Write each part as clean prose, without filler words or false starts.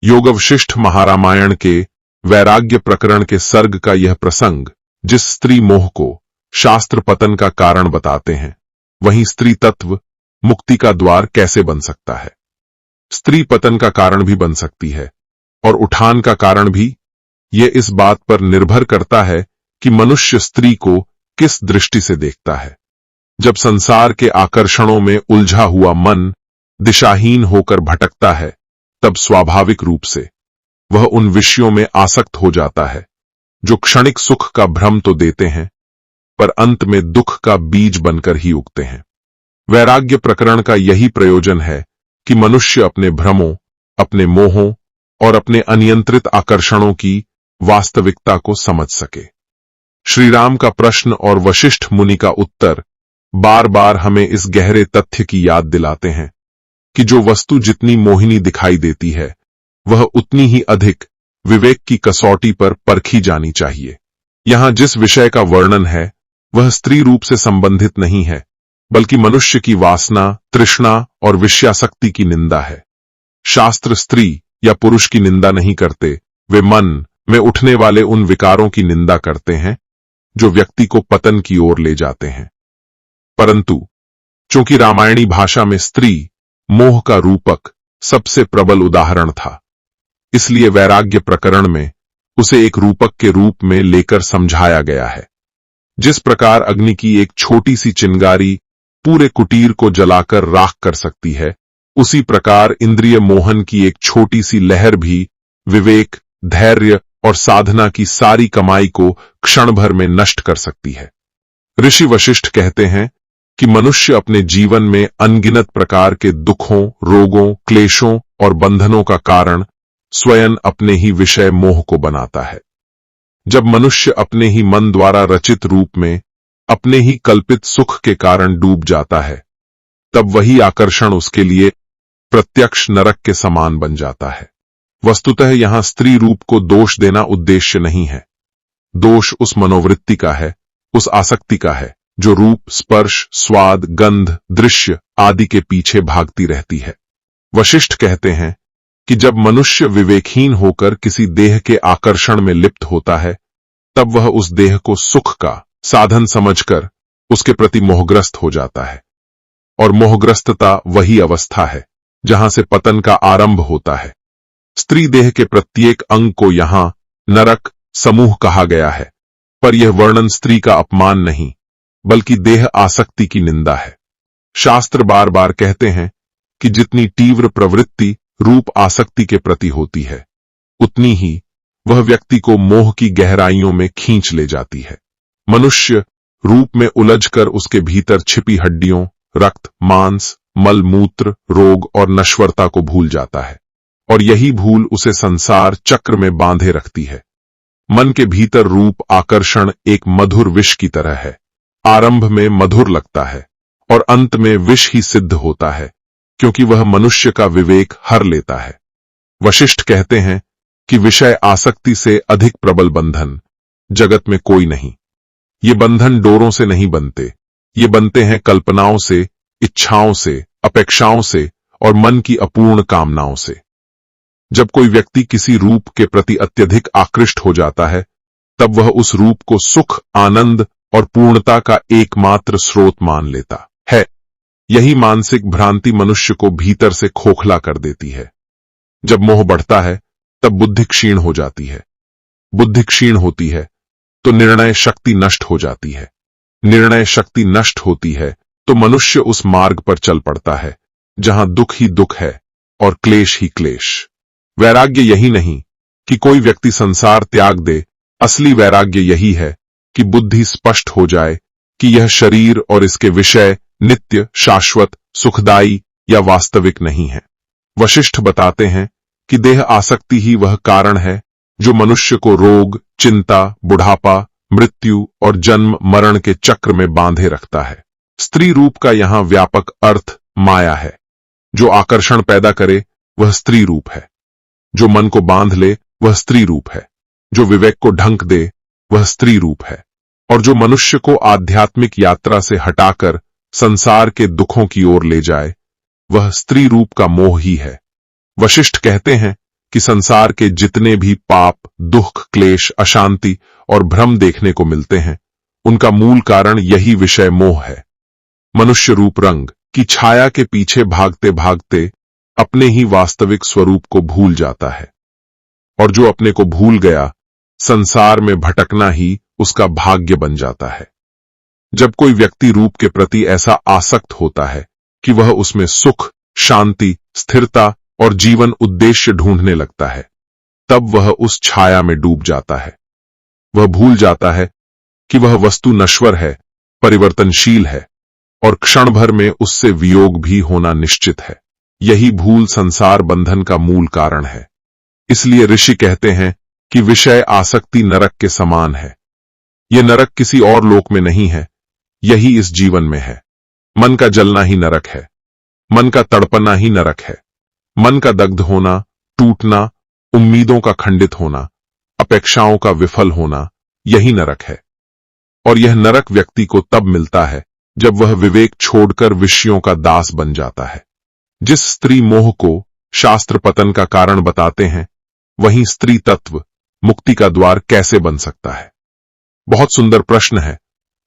योगवशिष्ठ महारामायण के वैराग्य प्रकरण के सर्ग का यह प्रसंग जिस स्त्री मोह को शास्त्र पतन का कारण बताते हैं, वहीं स्त्री तत्व मुक्ति का द्वार कैसे बन सकता है। स्त्री पतन का कारण भी बन सकती है और उठान का कारण भी। यह इस बात पर निर्भर करता है कि मनुष्य स्त्री को किस दृष्टि से देखता है। जब संसार के आकर्षणों में उलझा हुआ मन दिशाहीन होकर भटकता है, तब स्वाभाविक रूप से वह उन विषयों में आसक्त हो जाता है जो क्षणिक सुख का भ्रम तो देते हैं, पर अंत में दुख का बीज बनकर ही उगते हैं। वैराग्य प्रकरण का यही प्रयोजन है कि मनुष्य अपने भ्रमों, अपने मोहों और अपने अनियंत्रित आकर्षणों की वास्तविकता को समझ सके। श्री राम का प्रश्न और वशिष्ठ मुनि का उत्तर बार बार हमें इस गहरे तथ्य की याद दिलाते हैं कि जो वस्तु जितनी मोहिनी दिखाई देती है, वह उतनी ही अधिक विवेक की कसौटी पर परखी जानी चाहिए। यहां जिस विषय का वर्णन है वह स्त्री रूप से संबंधित नहीं है, बल्कि मनुष्य की वासना, तृष्णा और विषयासक्ति की निंदा है। शास्त्र स्त्री या पुरुष की निंदा नहीं करते, वे मन में उठने वाले उन विकारों की निंदा करते हैं जो व्यक्ति को पतन की ओर ले जाते हैं। परंतु चूंकि रामायणी भाषा में स्त्री मोह का रूपक सबसे प्रबल उदाहरण था, इसलिए वैराग्य प्रकरण में उसे एक रूपक के रूप में लेकर समझाया गया है। जिस प्रकार अग्नि की एक छोटी सी चिंगारी पूरे कुटीर को जलाकर राख कर सकती है, उसी प्रकार इंद्रिय मोहन की एक छोटी सी लहर भी विवेक, धैर्य और साधना की सारी कमाई को क्षण भर में नष्ट कर सकती है। ऋषि वशिष्ठ कहते हैं कि मनुष्य अपने जीवन में अनगिनत प्रकार के दुखों, रोगों, क्लेशों और बंधनों का कारण स्वयं अपने ही विषय मोह को बनाता है। जब मनुष्य अपने ही मन द्वारा रचित रूप में अपने ही कल्पित सुख के कारण डूब जाता है, तब वही आकर्षण उसके लिए प्रत्यक्ष नरक के समान बन जाता है। वस्तुतः यहां स्त्री रूप को दोष देना उद्देश्य नहीं है। दोष उस मनोवृत्ति का है, उस आसक्ति का है जो रूप, स्पर्श, स्वाद, गंध, दृश्य आदि के पीछे भागती रहती है। वशिष्ठ कहते हैं कि जब मनुष्य विवेकहीन होकर किसी देह के आकर्षण में लिप्त होता है, तब वह उस देह को सुख का साधन समझकर उसके प्रति मोहग्रस्त हो जाता है। और मोहग्रस्तता वही अवस्था है जहां से पतन का आरंभ होता है। स्त्री देह के प्रत्येक अंग को यहां नरक समूह कहा गया है, पर यह वर्णन स्त्री का अपमान नहीं, बल्कि देह आसक्ति की निंदा है। शास्त्र बार बार कहते हैं कि जितनी तीव्र प्रवृत्ति रूप आसक्ति के प्रति होती है, उतनी ही वह व्यक्ति को मोह की गहराइयों में खींच ले जाती है। मनुष्य रूप में उलझकर उसके भीतर छिपी हड्डियों, रक्त, मांस, मल मूत्र, रोग और नश्वरता को भूल जाता है, और यही भूल उसे संसार चक्र में बांधे रखती है। मन के भीतर रूप आकर्षण एक मधुर विष की तरह है। आरंभ में मधुर लगता है और अंत में विष ही सिद्ध होता है, क्योंकि वह मनुष्य का विवेक हर लेता है। वशिष्ठ कहते हैं कि विषय आसक्ति से अधिक प्रबल बंधन जगत में कोई नहीं। ये बंधन डोरों से नहीं बनते, ये बनते हैं कल्पनाओं से, इच्छाओं से, अपेक्षाओं से और मन की अपूर्ण कामनाओं से। जब कोई व्यक्ति किसी रूप के प्रति अत्यधिक आकृष्ट हो जाता है, तब वह उस रूप को सुख, आनंद और पूर्णता का एकमात्र स्रोत मान लेता है। यही मानसिक भ्रांति मनुष्य को भीतर से खोखला कर देती है। जब मोह बढ़ता है, तब बुद्धि क्षीण हो जाती है। बुद्धि क्षीण होती है तो निर्णय शक्ति नष्ट हो जाती है। निर्णय शक्ति नष्ट होती है तो मनुष्य उस मार्ग पर चल पड़ता है जहां दुख ही दुख है और क्लेश ही क्लेश। वैराग्य यही नहीं कि कोई व्यक्ति संसार त्याग दे, असली वैराग्य यही है कि बुद्धि स्पष्ट हो जाए कि यह शरीर और इसके विषय नित्य, शाश्वत, सुखदायी या वास्तविक नहीं है। वशिष्ठ बताते हैं कि देह आसक्ति ही वह कारण है जो मनुष्य को रोग, चिंता, बुढ़ापा, मृत्यु और जन्म मरण के चक्र में बांधे रखता है। स्त्री रूप का यहां व्यापक अर्थ माया है। जो आकर्षण पैदा करे वह स्त्री रूप है। जो मन को बांध ले वह स्त्री रूप है। जो विवेक को ढंक दे वह स्त्री रूप है। और जो मनुष्य को आध्यात्मिक यात्रा से हटाकर संसार के दुखों की ओर ले जाए, वह स्त्री रूप का मोह ही है। वशिष्ठ कहते हैं कि संसार के जितने भी पाप, दुख, क्लेश, अशांति और भ्रम देखने को मिलते हैं, उनका मूल कारण यही विषय मोह है। मनुष्य रूप रंग की छाया के पीछे भागते भागते अपने ही वास्तविक स्वरूप को भूल जाता है, और जो अपने को भूल गया, संसार में भटकना ही उसका भाग्य बन जाता है। जब कोई व्यक्ति रूप के प्रति ऐसा आसक्त होता है कि वह उसमें सुख, शांति, स्थिरता और जीवन उद्देश्य ढूंढने लगता है, तब वह उस छाया में डूब जाता है। वह भूल जाता है कि वह वस्तु नश्वर है, परिवर्तनशील है और क्षण भर में उससे वियोग भी होना निश्चित है। यही भूल संसार बंधन का मूल कारण है। इसलिए ऋषि कहते हैं कि विषय आसक्ति नरक के समान है। यह नरक किसी और लोक में नहीं है, यही इस जीवन में है। मन का जलना ही नरक है, मन का तड़पना ही नरक है, मन का दग्ध होना, टूटना, उम्मीदों का खंडित होना, अपेक्षाओं का विफल होना, यही नरक है। और यह नरक व्यक्ति को तब मिलता है जब वह विवेक छोड़कर विषयों का दास बन जाता है। जिस स्त्री मोह को शास्त्र पतन का कारण बताते हैं, वहीं स्त्री तत्व मुक्ति का द्वार कैसे बन सकता है? बहुत सुंदर प्रश्न है,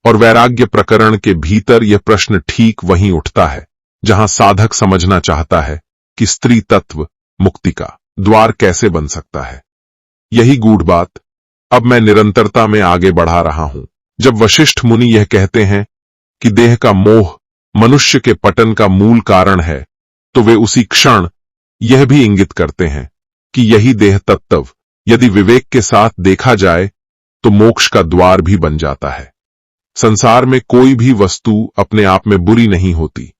और वैराग्य प्रकरण के भीतर यह प्रश्न ठीक वहीं उठता है जहां साधक समझना चाहता है कि स्त्री तत्व मुक्ति का द्वार कैसे बन सकता है। यही गूढ़ बात अब मैं निरंतरता में आगे बढ़ा रहा हूं। जब वशिष्ठ मुनि यह कहते हैं कि देह का मोह मनुष्य के पतन का मूल कारण है, तो वे उसी क्षण यह भी इंगित करते हैं कि यही देह तत्व यदि विवेक के साथ देखा जाए तो मोक्ष का द्वार भी बन जाता है। संसार में कोई भी वस्तु अपने आप में बुरी नहीं होती।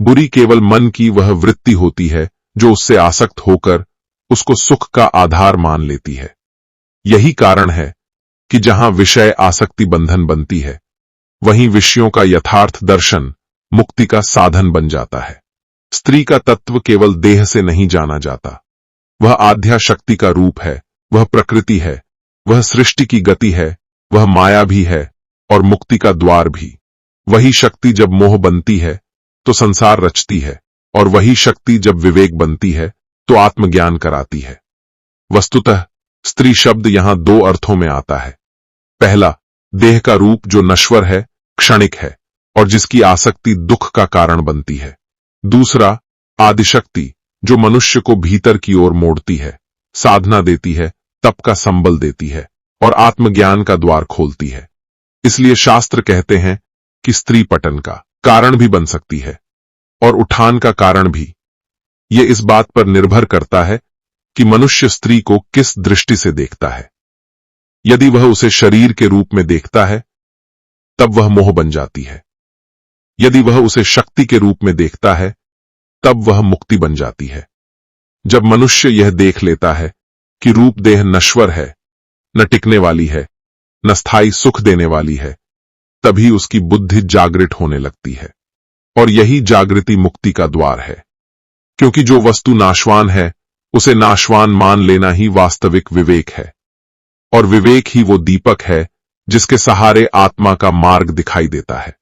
बुरी केवल मन की वह वृत्ति होती है जो उससे आसक्त होकर उसको सुख का आधार मान लेती है। यही कारण है कि जहां विषय आसक्ति बंधन बनती है, वहीं विषयों का यथार्थ दर्शन मुक्ति का साधन बन जाता है। स्त्री का तत्व केवल देह से नहीं जाना जाता। वह आध्या शक्ति का रूप है, वह प्रकृति है, वह सृष्टि की गति है, वह माया भी है और मुक्ति का द्वार भी। वही शक्ति जब मोह बनती है तो संसार रचती है, और वही शक्ति जब विवेक बनती है तो आत्मज्ञान कराती है। वस्तुतः स्त्री शब्द यहां दो अर्थों में आता है। पहला, देह का रूप जो नश्वर है, क्षणिक है और जिसकी आसक्ति दुख का कारण बनती है। दूसरा, आदिशक्ति जो मनुष्य को भीतर की ओर मोड़ती है, साधना देती है, तप का संबल देती है और आत्मज्ञान का द्वार खोलती है। इसलिए शास्त्र कहते हैं कि स्त्री पतन का कारण भी बन सकती है और उठान का कारण भी। यह इस बात पर निर्भर करता है कि मनुष्य स्त्री को किस दृष्टि से देखता है। यदि वह उसे शरीर के रूप में देखता है, तब वह मोह बन जाती है। यदि वह उसे शक्ति के रूप में देखता है, तब वह मुक्ति बन जाती है। जब मनुष्य यह देख लेता है कि रूप देह नश्वर है, न टिकने वाली है, न स्थायी सुख देने वाली है, तभी उसकी बुद्धि जागृत होने लगती है। और यही जागृति मुक्ति का द्वार है। क्योंकि जो वस्तु नाशवान है, उसे नाशवान मान लेना ही वास्तविक विवेक है। और विवेक ही वो दीपक है जिसके सहारे आत्मा का मार्ग दिखाई देता है।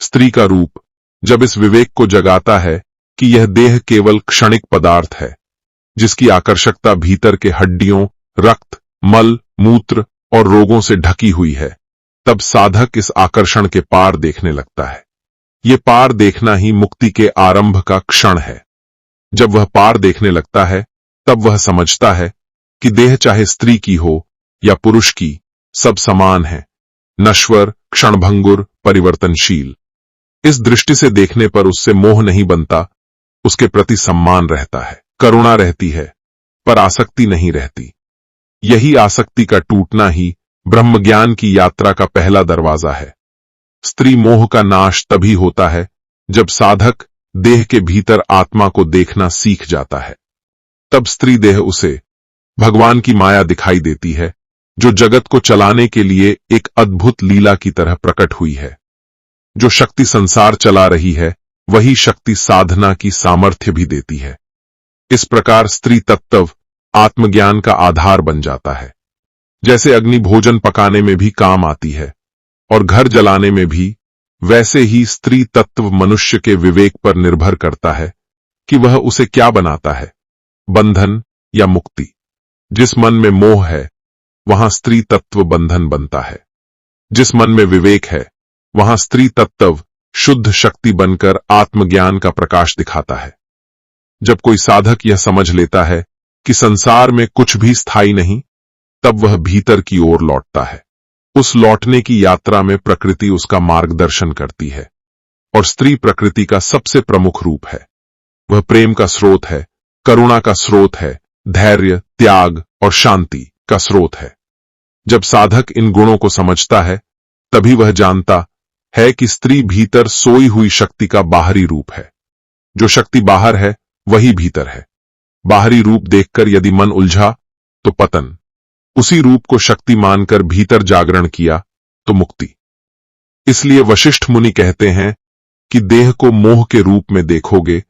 स्त्री का रूप जब इस विवेक को जगाता है कि यह देह केवल क्षणिक पदार्थ है, जिसकी आकर्षकता भीतर के हड्डियों, रक्त, मल, मूत्र और रोगों से ढकी हुई है, तब साधक इस आकर्षण के पार देखने लगता है। ये पार देखना ही मुक्ति के आरंभ का क्षण है। जब वह पार देखने लगता है, तब वह समझता है कि देह चाहे स्त्री की हो या पुरुष की, सब समान है, नश्वर, क्षणभंगुर, परिवर्तनशील। इस दृष्टि से देखने पर उससे मोह नहीं बनता, उसके प्रति सम्मान रहता है, करुणा रहती है, पर आसक्ति नहीं रहती। यही आसक्ति का टूटना ही ब्रह्मज्ञान की यात्रा का पहला दरवाजा है। स्त्री मोह का नाश तभी होता है जब साधक देह के भीतर आत्मा को देखना सीख जाता है। तब स्त्री देह उसे भगवान की माया दिखाई देती है, जो जगत को चलाने के लिए एक अद्भुत लीला की तरह प्रकट हुई है। जो शक्ति संसार चला रही है, वही शक्ति साधना की सामर्थ्य भी देती है। इस प्रकार स्त्री तत्व आत्मज्ञान का आधार बन जाता है। जैसे अग्नि भोजन पकाने में भी काम आती है और घर जलाने में भी, वैसे ही स्त्री तत्व मनुष्य के विवेक पर निर्भर करता है कि वह उसे क्या बनाता है, बंधन या मुक्ति। जिस मन में मोह है वहां स्त्री तत्व बंधन बनता है। जिस मन में विवेक है वहां स्त्री तत्व शुद्ध शक्ति बनकर आत्मज्ञान का प्रकाश दिखाता है। जब कोई साधक यह समझ लेता है कि संसार में कुछ भी स्थायी नहीं, तब वह भीतर की ओर लौटता है। उस लौटने की यात्रा में प्रकृति उसका मार्गदर्शन करती है और स्त्री प्रकृति का सबसे प्रमुख रूप है। वह प्रेम का स्रोत है, करुणा का स्रोत है, धैर्य, त्याग और शांति का स्रोत है। जब साधक इन गुणों को समझता है तभी वह जानता है कि स्त्री भीतर सोई हुई शक्ति का बाहरी रूप है। जो शक्ति बाहर है वही भीतर है। बाहरी रूप देखकर यदि मन उलझा तो पतन, उसी रूप को शक्ति मानकर भीतर जागरण किया तो मुक्ति। इसलिए वशिष्ठ मुनि कहते हैं कि देह को मोह के रूप में देखोगे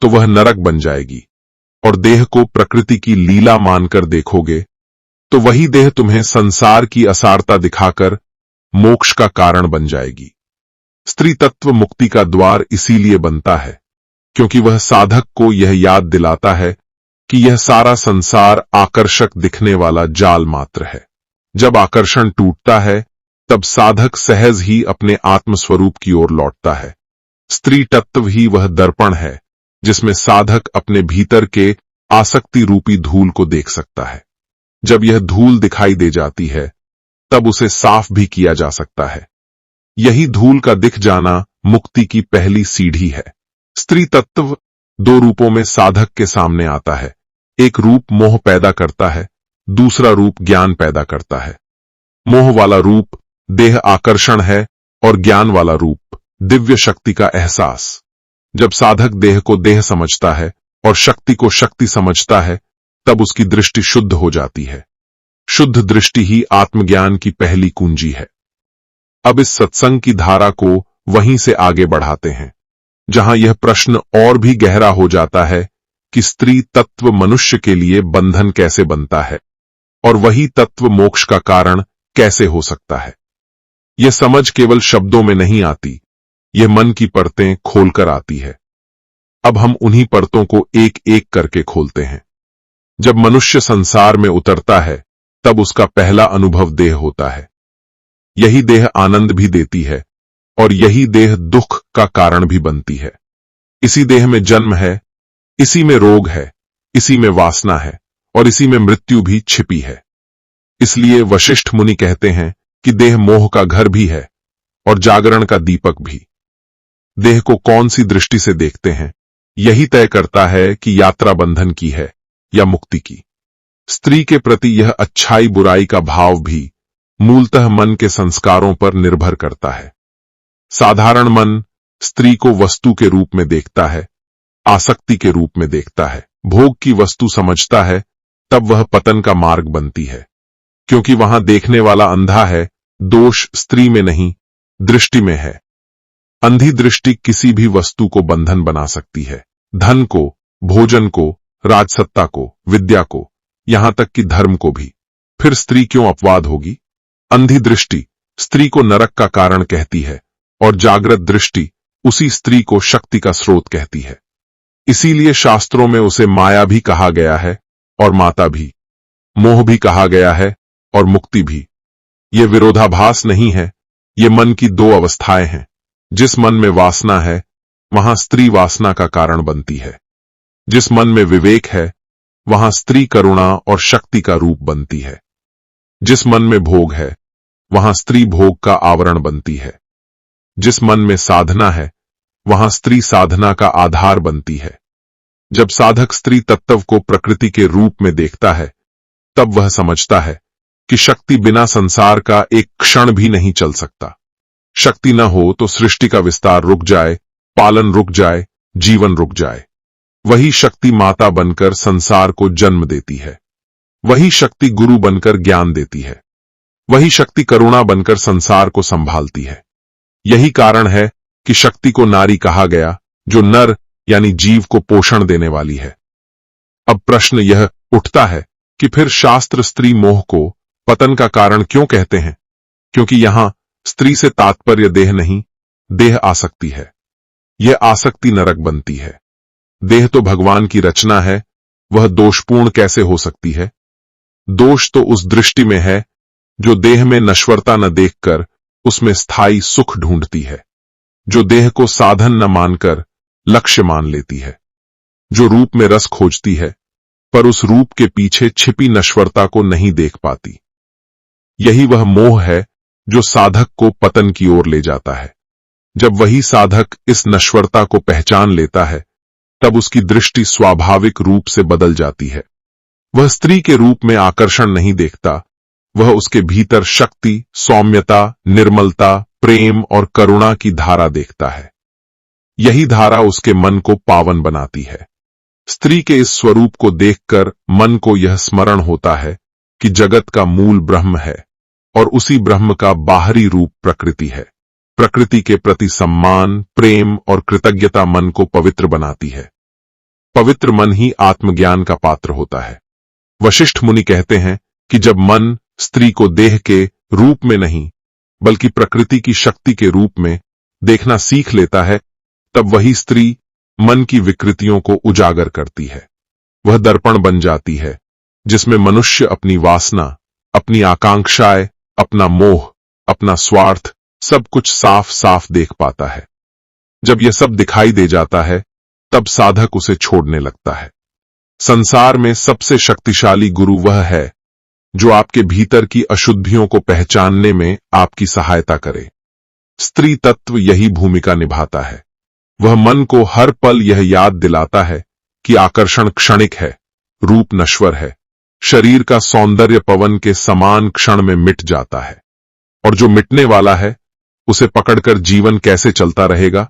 तो वह नरक बन जाएगी, और देह को प्रकृति की लीला मानकर देखोगे तो वही देह तुम्हें संसार की असारता दिखाकर मोक्ष का कारण बन जाएगी। स्त्री तत्व मुक्ति का द्वार इसीलिए बनता है क्योंकि वह साधक को यह याद दिलाता है कि यह सारा संसार आकर्षक दिखने वाला जाल मात्र है। जब आकर्षण टूटता है तब साधक सहज ही अपने आत्मस्वरूप की ओर लौटता है। स्त्री तत्व ही वह दर्पण है जिसमें साधक अपने भीतर के आसक्ति रूपी धूल को देख सकता है। जब यह धूल दिखाई दे जाती है तब उसे साफ भी किया जा सकता है। यही धूल का दिख जाना मुक्ति की पहली सीढ़ी है। स्त्री तत्व दो रूपों में साधक के सामने आता है। एक रूप मोह पैदा करता है, दूसरा रूप ज्ञान पैदा करता है। मोह वाला रूप देह आकर्षण है और ज्ञान वाला रूप दिव्य शक्ति का एहसास। जब साधक देह को देह समझता है और शक्ति को शक्ति समझता है तब उसकी दृष्टि शुद्ध हो जाती है। शुद्ध दृष्टि ही आत्मज्ञान की पहली कुंजी है। अब इस सत्संग की धारा को वहीं से आगे बढ़ाते हैं जहां यह प्रश्न और भी गहरा हो जाता है कि स्त्री तत्व मनुष्य के लिए बंधन कैसे बनता है और वही तत्व मोक्ष का कारण कैसे हो सकता है। यह समझ केवल शब्दों में नहीं आती, यह मन की परतें खोलकर आती है। अब हम उन्हीं परतों को एक एक करके खोलते हैं। जब मनुष्य संसार में उतरता है तब उसका पहला अनुभव देह होता है। यही देह आनंद भी देती है और यही देह दुख का कारण भी बनती है। इसी देह में जन्म है, इसी में रोग है, इसी में वासना है और इसी में मृत्यु भी छिपी है। इसलिए वशिष्ठ मुनि कहते हैं कि देह मोह का घर भी है और जागरण का दीपक भी। देह को कौन सी दृष्टि से देखते हैं यही तय करता है कि यात्रा बंधन की है या मुक्ति की। स्त्री के प्रति यह अच्छाई बुराई का भाव भी मूलतः मन के संस्कारों पर निर्भर करता है। साधारण मन स्त्री को वस्तु के रूप में देखता है, आसक्ति के रूप में देखता है, भोग की वस्तु समझता है, तब वह पतन का मार्ग बनती है। क्योंकि वहां देखने वाला अंधा है, दोष स्त्री में नहीं दृष्टि में है। अंधी दृष्टि किसी भी वस्तु को बंधन बना सकती है, धन को, भोजन को, राजसत्ता को, विद्या को, यहां तक कि धर्म को भी। फिर स्त्री क्यों अपवाद होगी? अंधी दृष्टि स्त्री को नरक का कारण कहती है और जागृत दृष्टि उसी स्त्री को शक्ति का स्रोत कहती है। इसीलिए शास्त्रों में उसे माया भी कहा गया है और माता भी, मोह भी कहा गया है और मुक्ति भी। ये विरोधाभास नहीं है, ये मन की दो अवस्थाएं हैं। जिस मन में वासना है वहां स्त्री वासना का कारण बनती है। जिस मन में विवेक है वहां स्त्री करुणा और शक्ति का रूप बनती है। जिस मन में भोग है वहां स्त्री भोग का आवरण बनती है। जिस मन में साधना है वहां स्त्री साधना का आधार बनती है। जब साधक स्त्री तत्व को प्रकृति के रूप में देखता है तब वह समझता है कि शक्ति बिना संसार का एक क्षण भी नहीं चल सकता। शक्ति न हो तो सृष्टि का विस्तार रुक जाए, पालन रुक जाए, जीवन रुक जाए। वही शक्ति माता बनकर संसार को जन्म देती है। वही शक्ति गुरु बनकर ज्ञान देती है। वही शक्ति करुणा बनकर संसार को संभालती है। यही कारण है कि शक्ति को नारी कहा गया, जो नर यानी जीव को पोषण देने वाली है। अब प्रश्न यह उठता है कि फिर शास्त्र स्त्री मोह को पतन का कारण क्यों कहते हैं? क्योंकि यहां स्त्री से तात्पर्य देह नहीं, देह आसक्ति है। यह आसक्ति नरक बनती है। देह तो भगवान की रचना है, वह दोषपूर्ण कैसे हो सकती है? दोष तो उस दृष्टि में है जो देह में नश्वरता न देखकर उसमें स्थायी सुख ढूंढती है, जो देह को साधन न मानकर लक्ष्य मान लेती है, जो रूप में रस खोजती है पर उस रूप के पीछे छिपी नश्वरता को नहीं देख पाती। यही वह मोह है जो साधक को पतन की ओर ले जाता है। जब वही साधक इस नश्वरता को पहचान लेता है, तब उसकी दृष्टि स्वाभाविक रूप से बदल जाती है। वह स्त्री के रूप में आकर्षण नहीं देखता, वह उसके भीतर शक्ति, सौम्यता, निर्मलता, प्रेम और करुणा की धारा देखता है। यही धारा उसके मन को पावन बनाती है। स्त्री के इस स्वरूप को देखकर मन को यह स्मरण होता है कि जगत का मूल ब्रह्म है और उसी ब्रह्म का बाहरी रूप प्रकृति है। प्रकृति के प्रति सम्मान, प्रेम और कृतज्ञता मन को पवित्र बनाती है। पवित्र मन ही आत्मज्ञान का पात्र होता है। वशिष्ठ मुनि कहते हैं कि जब मन स्त्री को देह के रूप में नहीं बल्कि प्रकृति की शक्ति के रूप में देखना सीख लेता है, तब वही स्त्री मन की विकृतियों को उजागर करती है। वह दर्पण बन जाती है जिसमें मनुष्य अपनी वासना, अपनी आकांक्षाएं, अपना मोह, अपना स्वार्थ सब कुछ साफ साफ देख पाता है। जब यह सब दिखाई दे जाता है, तब साधक उसे छोड़ने लगता है। संसार में सबसे शक्तिशाली गुरु वह है जो आपके भीतर की अशुद्धियों को पहचानने में आपकी सहायता करे। स्त्री तत्व यही भूमिका निभाता है। वह मन को हर पल यह याद दिलाता है कि आकर्षण क्षणिक है, रूप नश्वर है, शरीर का सौंदर्य पवन के समान क्षण में मिट जाता है, और जो मिटने वाला है उसे पकड़कर जीवन कैसे चलता रहेगा।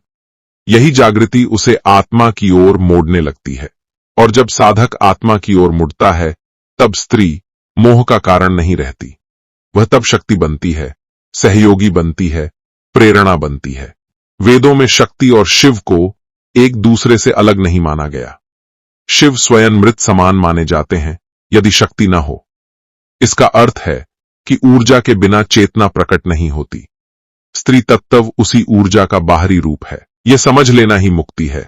यही जागृति उसे आत्मा की ओर मोड़ने लगती है, और जब साधक आत्मा की ओर मुड़ता है, तब स्त्री मोह का कारण नहीं रहती। वह तब शक्ति बनती है, सहयोगी बनती है, प्रेरणा बनती है। वेदों में शक्ति और शिव को एक दूसरे से अलग नहीं माना गया। शिव स्वयं मृत समान माने जाते हैं यदि शक्ति न हो। इसका अर्थ है कि ऊर्जा के बिना चेतना प्रकट नहीं होती। स्त्री तत्व उसी ऊर्जा का बाहरी रूप है। यह समझ लेना ही मुक्ति है,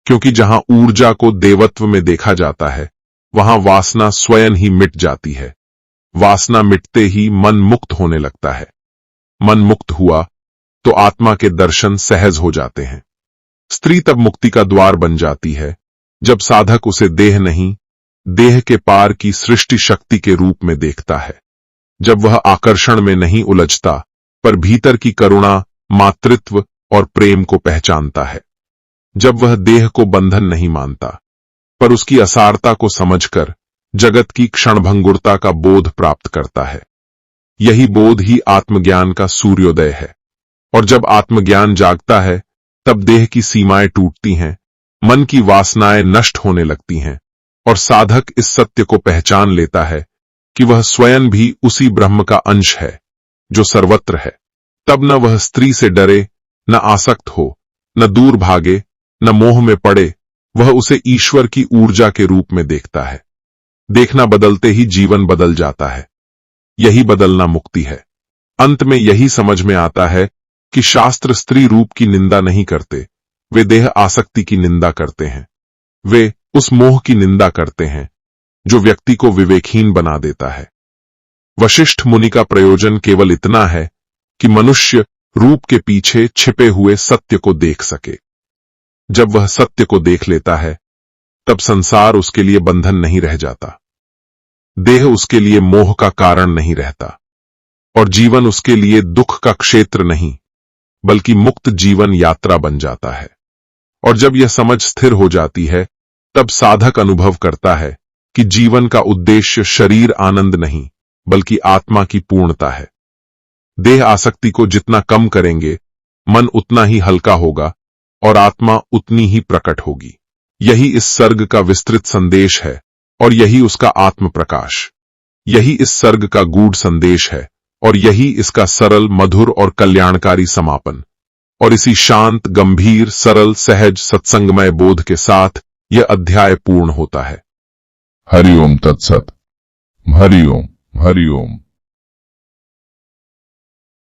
क्योंकि जहां ऊर्जा को देवत्व में देखा जाता है, वहां वासना स्वयं ही मिट जाती है। वासना मिटते ही मन मुक्त होने लगता है। मन मुक्त हुआ तो आत्मा के दर्शन सहज हो जाते हैं। स्त्री तब मुक्ति का द्वार बन जाती है जब साधक उसे देह नहीं, देह के पार की सृष्टि शक्ति के रूप में देखता है। जब वह आकर्षण में नहीं उलझता, पर भीतर की करुणा, मातृत्व और प्रेम को पहचानता है। जब वह देह को बंधन नहीं मानता, पर उसकी असारता को समझकर जगत की क्षणभंगुरता का बोध प्राप्त करता है। यही बोध ही आत्मज्ञान का सूर्योदय है। और जब आत्मज्ञान जागता है, तब देह की सीमाएं टूटती हैं, मन की वासनाएं नष्ट होने लगती हैं, और साधक इस सत्य को पहचान लेता है कि वह स्वयं भी उसी ब्रह्म का अंश है जो सर्वत्र है। तब न वह स्त्री से डरे, न आसक्त हो, न दूर भागे, न मोह में पड़े। वह उसे ईश्वर की ऊर्जा के रूप में देखता है। देखना बदलते ही जीवन बदल जाता है। यही बदलना मुक्ति है। अंत में यही समझ में आता है कि शास्त्र स्त्री रूप की निंदा नहीं करते, वे देह आसक्ति की निंदा करते हैं। वे उस मोह की निंदा करते हैं जो व्यक्ति को विवेकहीन बना देता है। वशिष्ठ मुनि का प्रयोजन केवल इतना है कि मनुष्य रूप के पीछे छिपे हुए सत्य को देख सके। जब वह सत्य को देख लेता है, तब संसार उसके लिए बंधन नहीं रह जाता, देह उसके लिए मोह का कारण नहीं रहता, और जीवन उसके लिए दुख का क्षेत्र नहीं बल्कि मुक्त जीवन यात्रा बन जाता है। और जब यह समझ स्थिर हो जाती है, तब साधक अनुभव करता है कि जीवन का उद्देश्य शरीर आनंद नहीं बल्कि आत्मा की पूर्णता है। देह आसक्ति को जितना कम करेंगे, मन उतना ही हल्का होगा और आत्मा उतनी ही प्रकट होगी। यही इस सर्ग का विस्तृत संदेश है और यही उसका आत्म प्रकाश। यही इस सर्ग का गूढ़ संदेश है और यही इसका सरल, मधुर और कल्याणकारी समापन। और इसी शांत, गंभीर, सरल, सहज, सत्संगमय बोध के साथ यह अध्याय पूर्ण होता है। हरि ओम तत्सत। हरि ओम, हरि ओम।